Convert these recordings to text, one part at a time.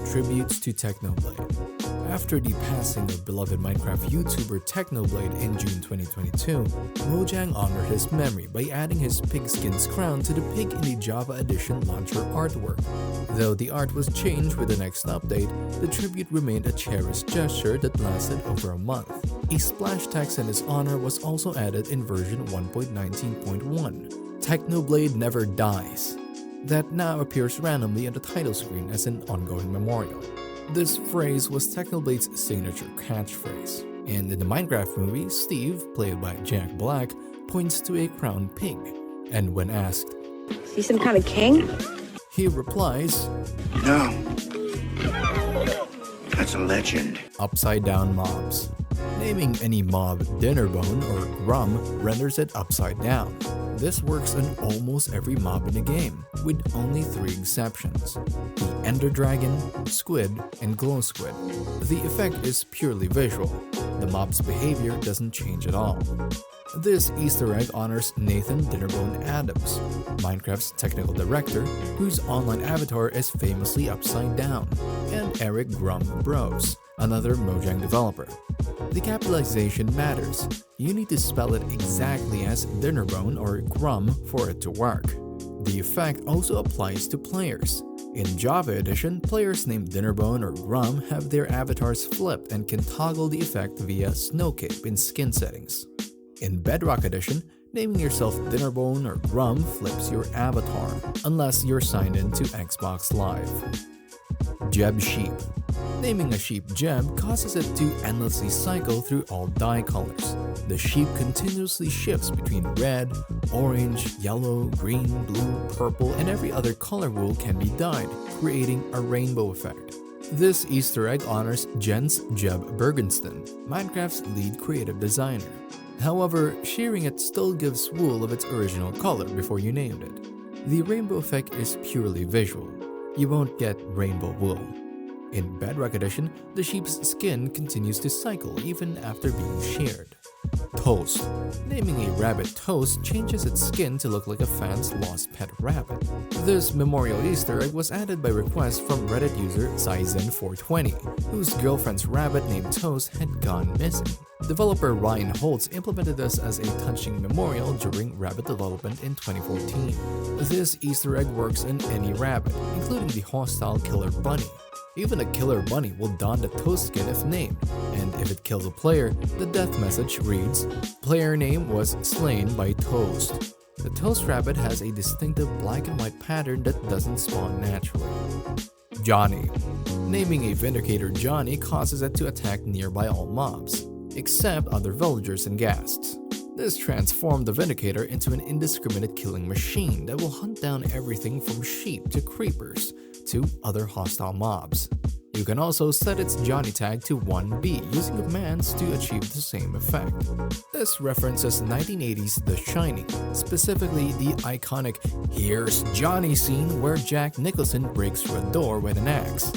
tributes to Technoblade. After the passing of beloved Minecraft YouTuber Technoblade in June 2022, Mojang honored his memory by adding his pigskin's crown to the pig in the Java Edition launcher artwork. Though the art was changed with the next update, the tribute remained a cherished gesture that lasted over a month. A splash text in his honor was also added in version 1.19.1, Technoblade Never Dies, that now appears randomly on the title screen as an ongoing memorial. This phrase was Technoblade's signature catchphrase, and in the Minecraft movie, Steve, played by Jack Black, points to a crowned pig, and when asked, "Is he some kind of king?" he replies, "No, that's a legend." Upside down mobs. Naming any mob Dinnerbone or Grum renders it upside down. This works on almost every mob in the game, with only 3 exceptions: the Ender Dragon, Squid, and Glow Squid. The effect is purely visual. The mob's behavior doesn't change at all. This Easter egg honors Nathan Dinnerbone Adams, Minecraft's technical director, whose online avatar is famously upside down, and Eric Grum Bros, another Mojang developer. The capitalization matters. You need to spell it exactly as Dinnerbone or Grum for it to work. The effect also applies to players. In Java Edition, players named Dinnerbone or Grum have their avatars flipped and can toggle the effect via Snowcape in skin settings. In Bedrock Edition, naming yourself Dinnerbone or Grum flips your avatar, unless you're signed into Xbox Live. Jeb Sheep. Naming a sheep Jeb causes it to endlessly cycle through all dye colors. The sheep continuously shifts between red, orange, yellow, green, blue, purple, and every other color wool can be dyed, creating a rainbow effect. This Easter egg honors Jens Jeb Bergensten, Minecraft's lead creative designer. However, shearing it still gives wool of its original color before you named it. The rainbow effect is purely visual. You won't get rainbow wool. In Bedrock Edition, the sheep's skin continues to cycle even after being sheared. Toast. Naming a rabbit Toast changes its skin to look like a fan's lost pet rabbit. This memorial Easter egg was added by request from Reddit user Zyzen420, whose girlfriend's rabbit named Toast had gone missing. Developer Ryan Holtz implemented this as a touching memorial during rabbit development in 2014. This Easter egg works in any rabbit, including the hostile killer bunny. Even a killer bunny will don the Toast skin if named, and if it kills a player, the death message reads, "Player name was slain by Toast." The Toast rabbit has a distinctive black and white pattern that doesn't spawn naturally. Johnny. Naming a Vindicator Johnny causes it to attack nearby all mobs, except other villagers and ghasts. This transformed the Vindicator into an indiscriminate killing machine that will hunt down everything from sheep to creepers to other hostile mobs. You can also set its Johnny tag to 1B using commands to achieve the same effect. This references 1980's The Shining, specifically the iconic "Here's Johnny" scene where Jack Nicholson breaks through a door with an axe.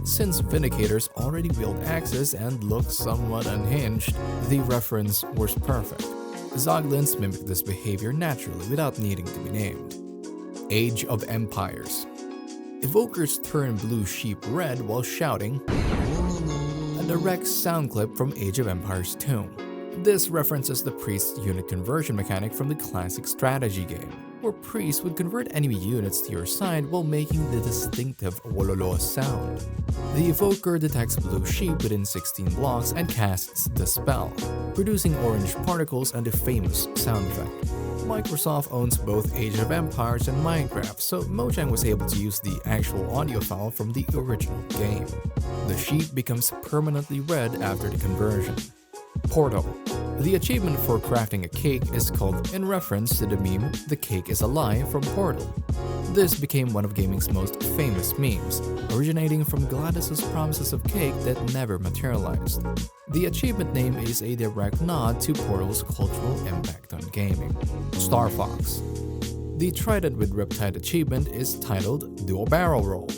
Since Vindicators already wield axes and look somewhat unhinged, the reference was perfect. Zoglins mimic this behavior naturally without needing to be named. Age of Empires. Evokers turn blue sheep red while shouting, a direct sound clip from Age of Empires 2. This references the priest's unit conversion mechanic from the classic strategy game, where priests would convert enemy units to your side while making the distinctive wololo sound. The evoker detects blue sheep within 16 blocks and casts the spell, producing orange particles and the famous sound effect. Microsoft owns both Age of Empires and Minecraft, so Mojang was able to use the actual audio file from the original game. The sheep becomes permanently red after the conversion. Portal. The achievement for crafting a cake is called in reference to the meme "The Cake is a Lie" from Portal. This became one of gaming's most famous memes, originating from Gladys's promises of cake that never materialized. The achievement name is a direct nod to Portal's cultural impact on gaming. Star Fox. The Trident with Riptide achievement is titled "Do a Barrel Roll,"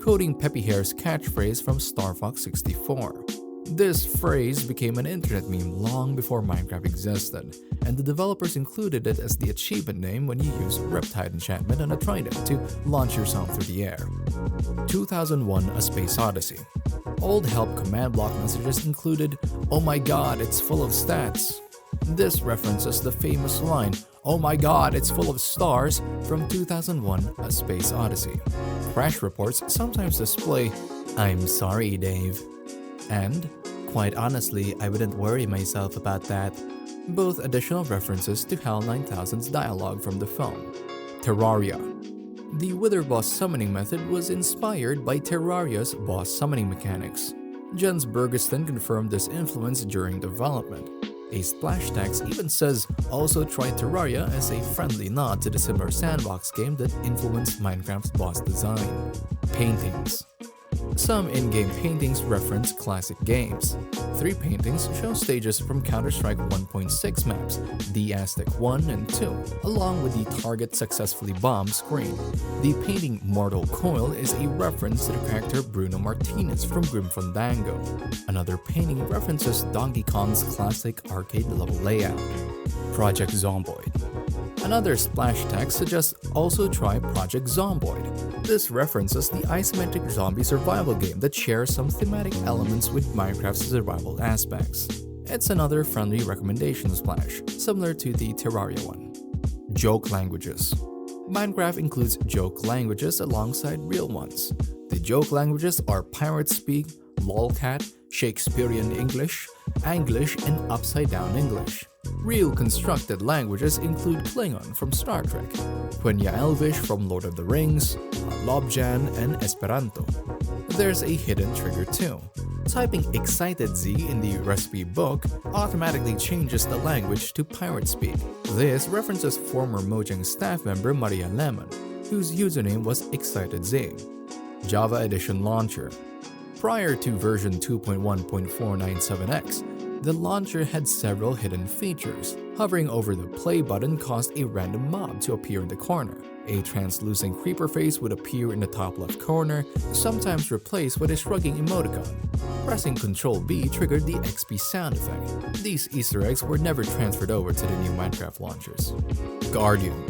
quoting Peppy Hare's catchphrase from Star Fox 64. This phrase became an internet meme long before Minecraft existed, and the developers included it as the achievement name when you use Riptide enchantment on a trident to launch yourself through the air. 2001: A Space Odyssey. Old help command block messages included, "Oh my god, it's full of stats." This references the famous line, "Oh my god, it's full of stars," from 2001: A Space Odyssey. Crash reports sometimes display, "I'm sorry, Dave," and "Quite honestly, I wouldn't worry myself about that," both additional references to HAL 9000's dialogue from the film. Terraria. The Wither boss summoning method was inspired by Terraria's boss summoning mechanics. Jens Bergeston confirmed this influence during development. A splash text even says, "Also try Terraria," as a friendly nod to the similar sandbox game that influenced Minecraft's boss design. Paintings. Some in-game paintings reference classic games. 3 paintings show stages from Counter-Strike 1.6 maps, the Aztec 1 and 2, along with the target successfully bombed screen. The painting Mortal Coil is a reference to the character Bruno Martinez from Grim Fandango. Another painting references Donkey Kong's classic arcade level layout. Project Zomboid. Another splash text suggests also try Project Zomboid. This references the isometric zombie survival game that shares some thematic elements with Minecraft's survival aspects. It's another friendly recommendation splash, similar to the Terraria one. Joke languages. Minecraft includes joke languages alongside real ones. The joke languages are Pirate Speak, Lolcat, Shakespearean English, Anglish, and Upside Down English. Real constructed languages include Klingon from Star Trek, Quenya Elvish from Lord of the Rings, Lobjan, and Esperanto. There's a hidden trigger too. Typing Excited Z in the recipe book automatically changes the language to Pirate Speak. This references former Mojang staff member Maria Lemon, whose username was Excited Z. Java Edition Launcher. Prior to version 2.1.497x, the launcher had several hidden features. Hovering over the play button caused a random mob to appear in the corner. A translucent creeper face would appear in the top left corner, sometimes replaced with a shrugging emoticon. Pressing Ctrl B triggered the XP sound effect. These Easter eggs were never transferred over to the new Minecraft launchers. Guardian.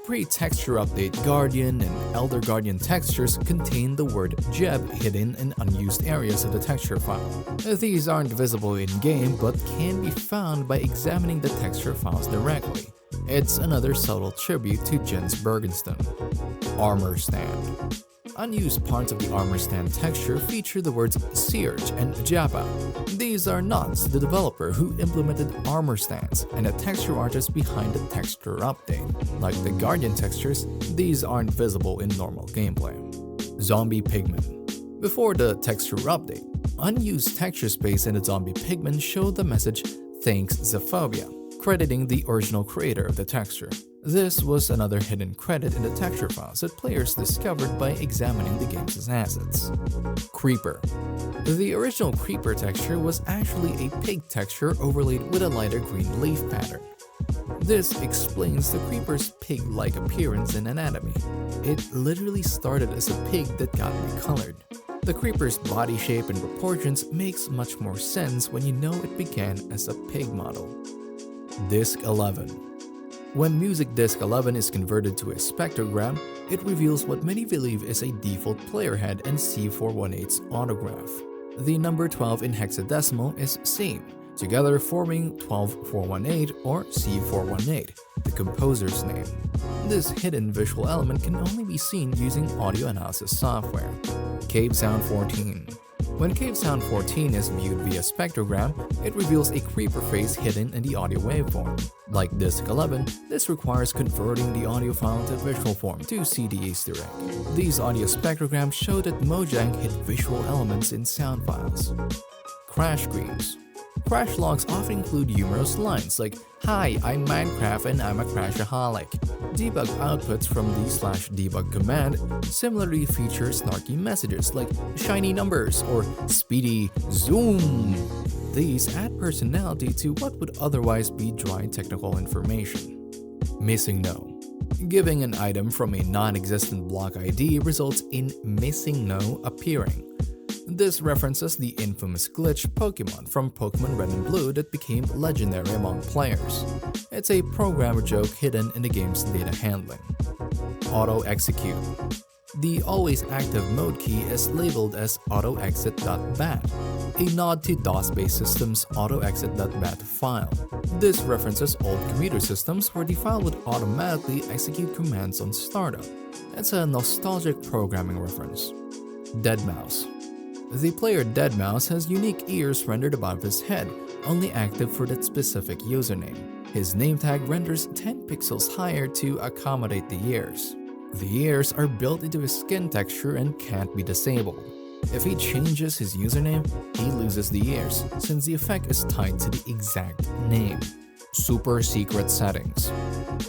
Pre-texture update Guardian and Elder Guardian textures contain the word Jeb hidden in unused areas of the texture file. These aren't visible in-game but can be found by examining the texture files directly. It's another subtle tribute to Jens Bergensten. Armor Stand. Unused parts of the armor stand texture feature the words Serge and Jabba. These are nods to the developer who implemented armor stands and the texture artist behind the texture update. Like the Guardian textures, these aren't visible in normal gameplay. Zombie Pigmen. Before the texture update, unused texture space in the zombie pigmen showed the message "Thanks Zephobia," crediting the original creator of the texture. This was another hidden credit in the texture files that players discovered by examining the game's assets. Creeper. The original Creeper texture was actually a pig texture overlaid with a lighter green leaf pattern. This explains the Creeper's pig-like appearance and anatomy. It literally started as a pig that got recolored. The Creeper's body shape and proportions makes much more sense when you know it began as a pig model. Disc 11. When Music Disc 11 is converted to a spectrogram, it reveals what many believe is a default player head and C418's autograph. The number 12 in hexadecimal is seen, together forming 12418 or C418, the composer's name. This hidden visual element can only be seen using audio analysis software. Cave Sound 14. When Cave Sound 14 is viewed via spectrogram, it reveals a creeper face hidden in the audio waveform. Like Disc 11, this requires converting the audio file to visual form to see the Easter egg. These audio spectrograms show that Mojang hid visual elements in sound files. Crash screens. Crash logs often include humorous lines like, "Hi, I'm Minecraft and I'm a crashaholic." Debug outputs from the /debug command similarly feature snarky messages like "shiny numbers" or "speedy zoom." These add personality to what would otherwise be dry technical information. Missing no. Giving an item from a non-existent block ID results in missing no appearing. This references the infamous glitch Pokemon from Pokemon Red and Blue that became legendary among players. It's a programmer joke hidden in the game's data handling. Auto-execute. The always active mode key is labeled as autoexit.bat, a nod to DOS-based systems autoexit.bat file. This references old computer systems where the file would automatically execute commands on startup. It's a nostalgic programming reference. Deadmau5. The player Deadmau5 has unique ears rendered above his head, only active for that specific username. His name tag renders 10 pixels higher to accommodate the ears. The ears are built into his skin texture and can't be disabled. If he changes his username, he loses the ears, since the effect is tied to the exact name. Super secret settings.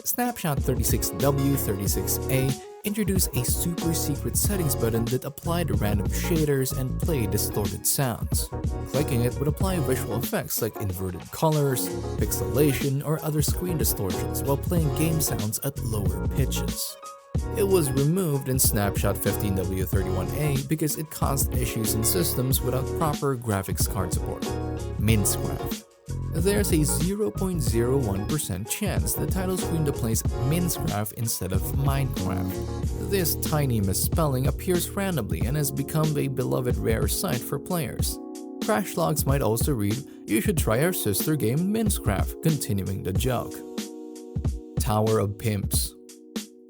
Snapshot 36W36A introduced a super secret settings button that applied random shaders and played distorted sounds. Clicking it would apply visual effects like inverted colors, pixelation, or other screen distortions while playing game sounds at lower pitches. It was removed in Snapshot 15W31A because it caused issues in systems without proper graphics card support. Minecraft. There's a 0.01% chance the title screen displays Minecraft instead of Minecraft. This tiny misspelling appears randomly and has become a beloved rare sight for players. Crash logs might also read, "You should try our sister game Minecraft," continuing the joke. Tower of Pimps.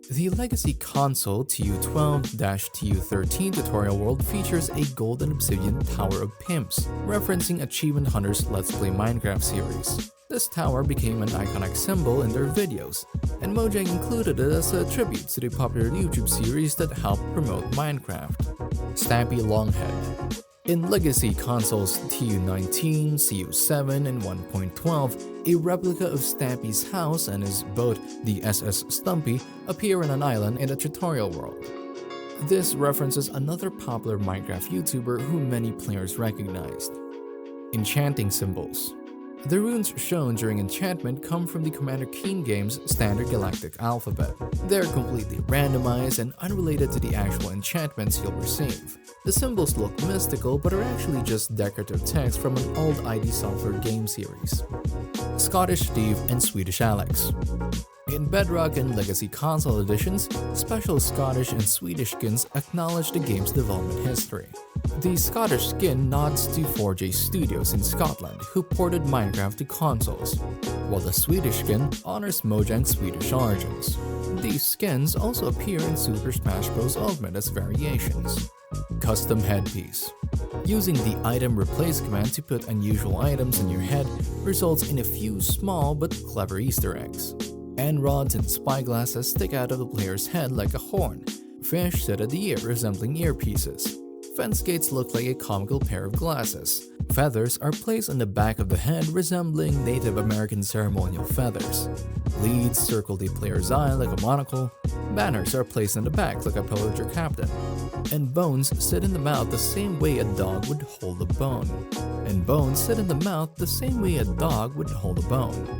The legacy console TU12-TU13 tutorial world features a gold and obsidian Tower of Pimps, referencing Achievement Hunter's Let's Play Minecraft series. This tower became an iconic symbol in their videos, and Mojang included it as a tribute to the popular YouTube series that helped promote Minecraft. Stampy Longhead. In legacy consoles TU19, CU7, and 1.12, a replica of Stampy's house and his boat, the SS Stumpy, appear on an island in the tutorial world. This references another popular Minecraft YouTuber who many players recognized. Enchanting symbols. The runes shown during enchantment come from the Commander Keen game's standard galactic alphabet. They're completely randomized and unrelated to the actual enchantments you'll receive. The symbols look mystical but are actually just decorative text from an old ID Software game series. Scottish Steve and Swedish Alex. In Bedrock and Legacy console editions, special Scottish and Swedish skins acknowledge the game's development history. The Scottish skin nods to 4J Studios in Scotland, who ported Minecraft to consoles, while the Swedish skin honors Mojang's Swedish origins. These skins also appear in Super Smash Bros. Ultimate as variations. Custom headpiece. Using the item replace command to put unusual items in your head results in a few small but clever Easter eggs. End rods and spyglasses stick out of the player's head like a horn. Fish sit at the ear resembling earpieces. Fence gates look like a comical pair of glasses. Feathers are placed on the back of the head resembling Native American ceremonial feathers. Leads circle the player's eye like a monocle. Banners are placed on the back like a pillager captain. And bones sit in the mouth the same way a dog would hold a bone. And bones sit in the mouth the same way a dog would hold a bone.